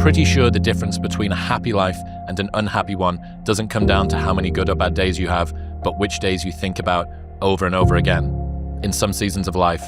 pretty sure the difference between a happy life and an unhappy one doesn't come down to how many good or bad days you have, but which days you think about over and over again. In some seasons of life,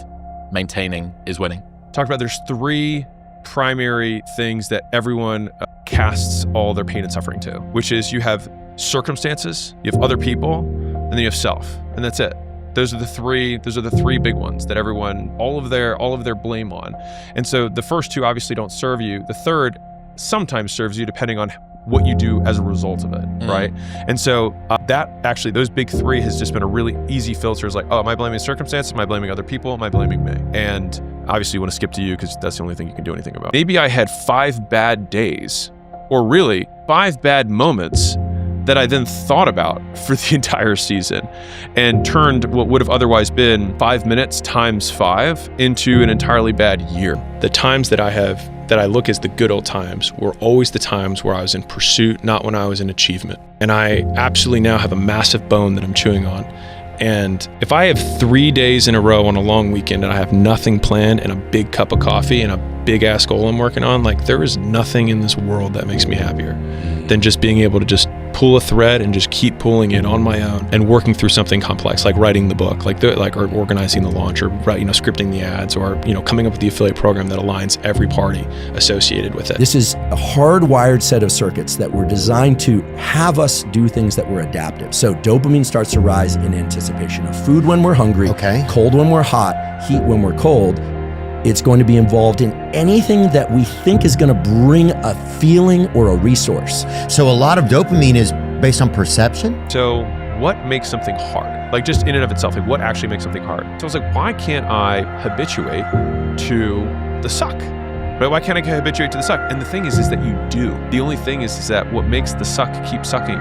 maintaining is winning. Talked about there's 3 primary things that everyone casts all their pain and suffering to, which is you have circumstances, you have other people, and then you have self, and that's it. Those are the three big ones that everyone, all of their blame on. And so the first 2 obviously don't serve you. The third sometimes serves you depending on what you do as a result of it, right? And so those big 3 has just been a really easy filter. It's like, oh, am I blaming circumstances? Am I blaming other people? Am I blaming me? And obviously you want to skip to you because that's the only thing you can do anything about. Maybe I had 5 bad days, or really 5 bad moments that I then thought about for the entire season and turned what would have otherwise been 5 minutes times 5 into an entirely bad year. The times that I look as the good old times were always the times where I was in pursuit, not when I was in achievement. And I absolutely now have a massive bone that I'm chewing on. And if I have 3 days in a row on a long weekend and I have nothing planned and a big cup of coffee and a big ass goal I'm working on, like there is nothing in this world that makes me happier than just being able to just pull a thread and just keep pulling it on my own and working through something complex, like writing the book, or organizing the launch, or scripting the ads, or coming up with the affiliate program that aligns every party associated with it. This is a hardwired set of circuits that were designed to have us do things that were adaptive. So dopamine starts to rise in anticipation of food when we're hungry, cold when we're hot, heat when we're cold. It's going to be involved in anything that we think is going to bring a feeling or a resource. So a lot of dopamine is based on perception? So what makes something hard? Like just in and of itself, like what actually makes something hard? So I was like, why can't I habituate to the suck? Right? Why can't I habituate to the suck? And the thing is that you do. The only thing is that what makes the suck keep sucking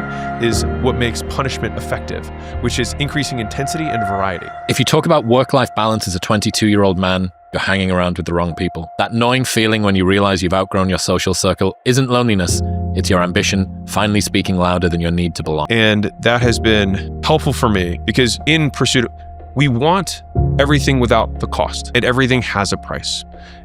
is what makes punishment effective, which is increasing intensity and variety. If you talk about work-life balance as a 22-year-old man, you're hanging around with the wrong people. That gnawing feeling when you realize you've outgrown your social circle isn't loneliness, it's your ambition finally speaking louder than your need to belong. And that has been helpful for me because in pursuit, we want everything without the cost, and everything has a price.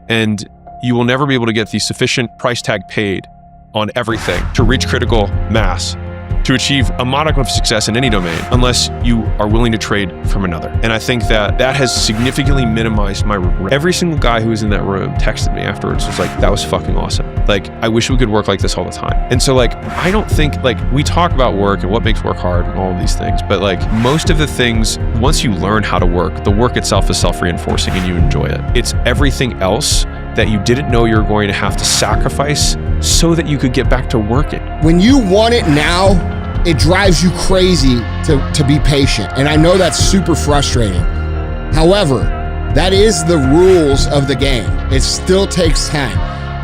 And you will never be able to get the sufficient price tag paid on everything to reach critical mass, to achieve a modicum of success in any domain, unless you are willing to trade from another. And I think that has significantly minimized my regret. Every single guy who was in that room texted me afterwards, was like, that was fucking awesome. Like, I wish we could work like this all the time. And so like, I don't think, like, we talk about work and what makes work hard and all of these things, but like most of the things, once you learn how to work, the work itself is self-reinforcing and you enjoy it. It's everything else that you didn't know you were going to have to sacrifice so that you could get back to working. When you want it now, it drives you crazy to be patient. And I know that's super frustrating. However, that is the rules of the game. It still takes time.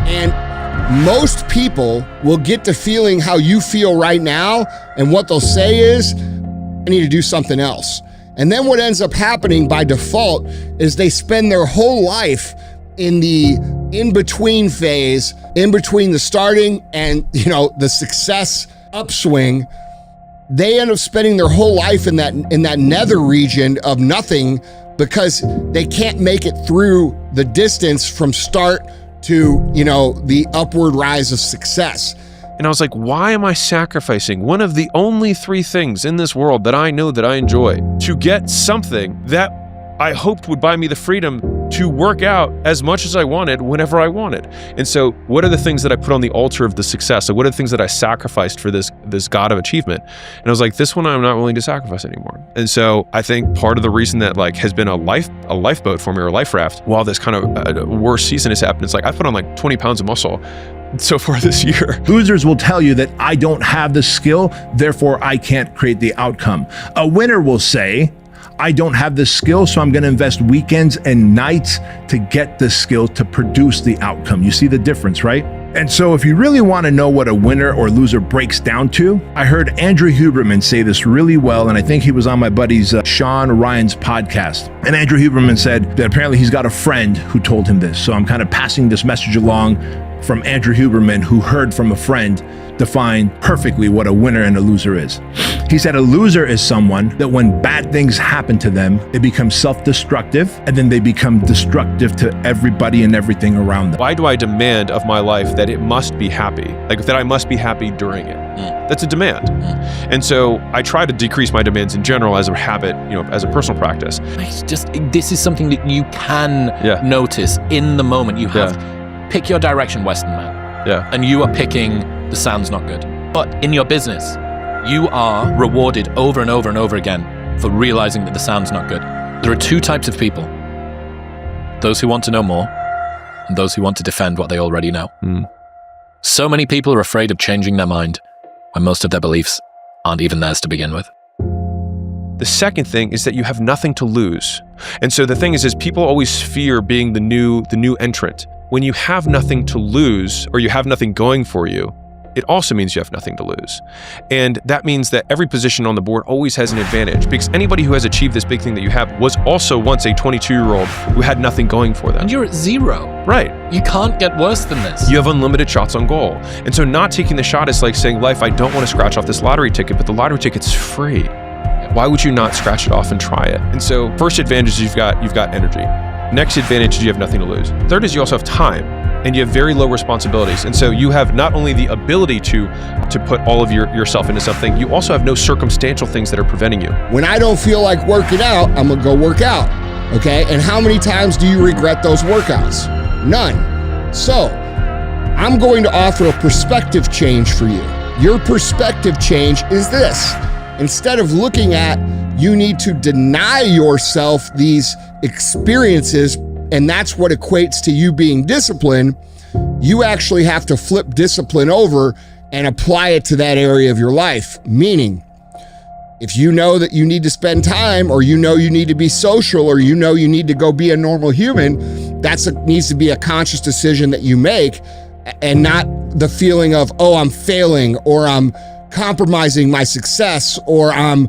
And most people will get to feeling how you feel right now, and what they'll say is, I need to do something else. And then what ends up happening by default is they spend their whole life in the in-between phase, in between the starting and the success upswing. They end up spending their whole life in that nether region of nothing because they can't make it through the distance from start to the upward rise of success. And I was like, why am I sacrificing one of the only 3 things in this world that I know that I enjoy to get something that I hoped would buy me the freedom to work out as much as I wanted whenever I wanted? And so what are the things that I put on the altar of the success? So what are the things that I sacrificed for this god of achievement? And I was like, this one I'm not willing to sacrifice anymore. And so I think part of the reason that like has been a lifeboat for me, or a life raft, while this kind of worst season has happened, it's like I put on like 20 pounds of muscle so far this year. Losers will tell you that I don't have the skill, therefore I can't create the outcome. A winner will say, I don't have the skill, so I'm going to invest weekends and nights to get the skill to produce the outcome. You see the difference, right? And so if you really want to know what a winner or loser breaks down to, I heard Andrew Huberman say this really well, and I think he was on my buddy's Sean Ryan's podcast. And Andrew Huberman said that apparently he's got a friend who told him this. So I'm kind of passing this message along from Andrew Huberman, who heard from a friend define perfectly what a winner and a loser is. He said a loser is someone that when bad things happen to them, they become self-destructive, and then they become destructive to everybody and everything around them. Why do I demand of my life that it must be happy? Like that I must be happy during it. That's a demand. And so I try to decrease my demands in general as a habit, as a personal practice. This is something that you can notice in the moment. You have, pick your direction, Western man. Yeah. And you are picking the sound's not good. But in your business, you are rewarded over and over and over again for realizing that the sound's not good. There are two types of people. Those who want to know more and those who want to defend what they already know. So many people are afraid of changing their mind when most of their beliefs aren't even theirs to begin with. The second thing is that you have nothing to lose. And so the thing is people always fear being the new entrant. When you have nothing to lose or you have nothing going for you, it also means you have nothing to lose. And that means that every position on the board always has an advantage, because anybody who has achieved this big thing that you have was also once a 22-year-old who had nothing going for them. And you're at zero. Right. You can't get worse than this. You have unlimited shots on goal. And so not taking the shot is like saying, life, I don't want to scratch off this lottery ticket, but the lottery ticket's free. Why would you not scratch it off and try it? And so first advantage is you've got energy. Next advantage is you have nothing to lose. Third is you also have time, and you have very low responsibilities. And so you have not only the ability to put all of yourself into something, you also have no circumstantial things that are preventing you. When I don't feel like working out, I'm gonna go work out, okay? And how many times do you regret those workouts? None. So, I'm going to offer a perspective change for you. Your perspective change is this. Instead of looking at you need to deny yourself these experiences, and that's what equates to you being disciplined, you actually have to flip discipline over and apply it to that area of your life. Meaning, if you know that you need to spend time, or you know you need to be social, or you know you need to go be a normal human, needs to be a conscious decision that you make, and not the feeling of, oh, I'm failing, or I'm compromising my success, or I'm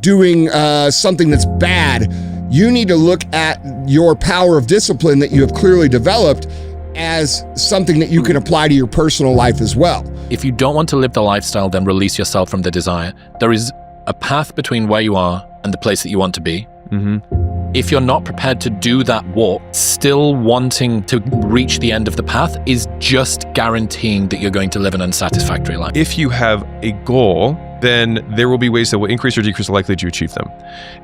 doing something that's bad. You need to look at your power of discipline that you have clearly developed as something that you can apply to your personal life as well. If you don't want to live the lifestyle, then release yourself from the desire. There is a path between where you are and the place that you want to be. If you're not prepared to do that walk, still wanting to reach the end of the path is just guaranteeing that you're going to live an unsatisfactory life. If you have a goal, then there will be ways that will increase or decrease the likelihood you achieve them.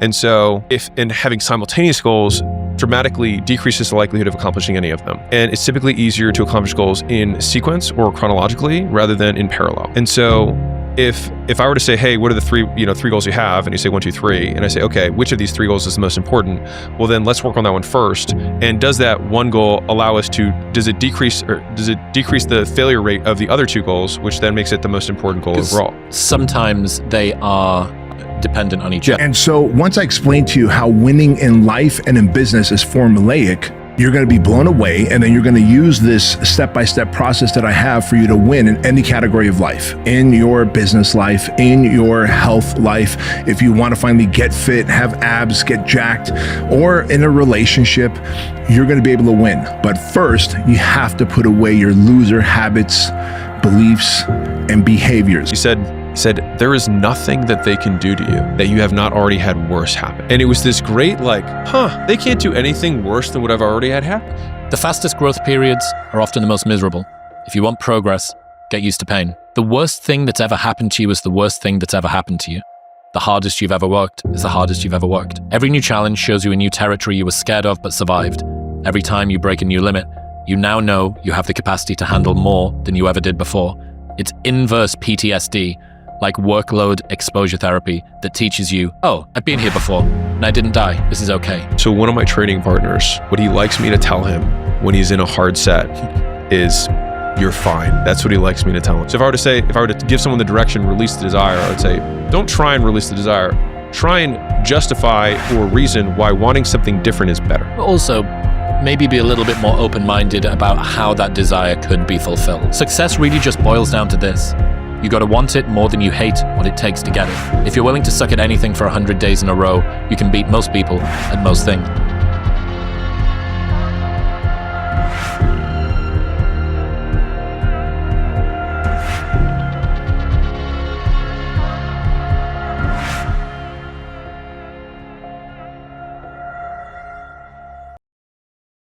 And so having simultaneous goals dramatically decreases the likelihood of accomplishing any of them. And it's typically easier to accomplish goals in sequence or chronologically rather than in parallel. And so if I were to say, hey, what are the three goals you have? And you say 1, 2, 3, and I say, okay, which of these 3 goals is the most important? Well, then let's work on that one first. And does that one goal allow us does it decrease the failure rate of the other 2 goals, which then makes it the most important goal overall? Sometimes they are dependent on each other. And so once I explained to you how winning in life and in business is formulaic, you're going to be blown away, and then you're going to use this step-by-step process that I have for you to win in any category of life, in your business life, in your health life. If you want to finally get fit, have abs, get jacked, or in a relationship, you're going to be able to win. But first, you have to put away your loser habits, beliefs, and behaviors. He said, there is nothing that they can do to you that you have not already had worse happen. And it was this great they can't do anything worse than what I've already had happen. The fastest growth periods are often the most miserable. If you want progress, get used to pain. The worst thing that's ever happened to you is the worst thing that's ever happened to you. The hardest you've ever worked is the hardest you've ever worked. Every new challenge shows you a new territory you were scared of but survived. Every time you break a new limit, you now know you have the capacity to handle more than you ever did before. It's inverse PTSD, like workload exposure therapy, that teaches you, oh, I've been here before and I didn't die. This is okay. So one of my training partners, what he likes me to tell him when he's in a hard set is, you're fine. That's what he likes me to tell him. So if I were to give someone the direction, release the desire, I would say, don't try and release the desire. Try and justify or reason why wanting something different is better. But also, maybe be a little bit more open-minded about how that desire could be fulfilled. Success really just boils down to this. You gotta want it more than you hate what it takes to get it. If you're willing to suck at anything for 100 days in a row, you can beat most people at most things.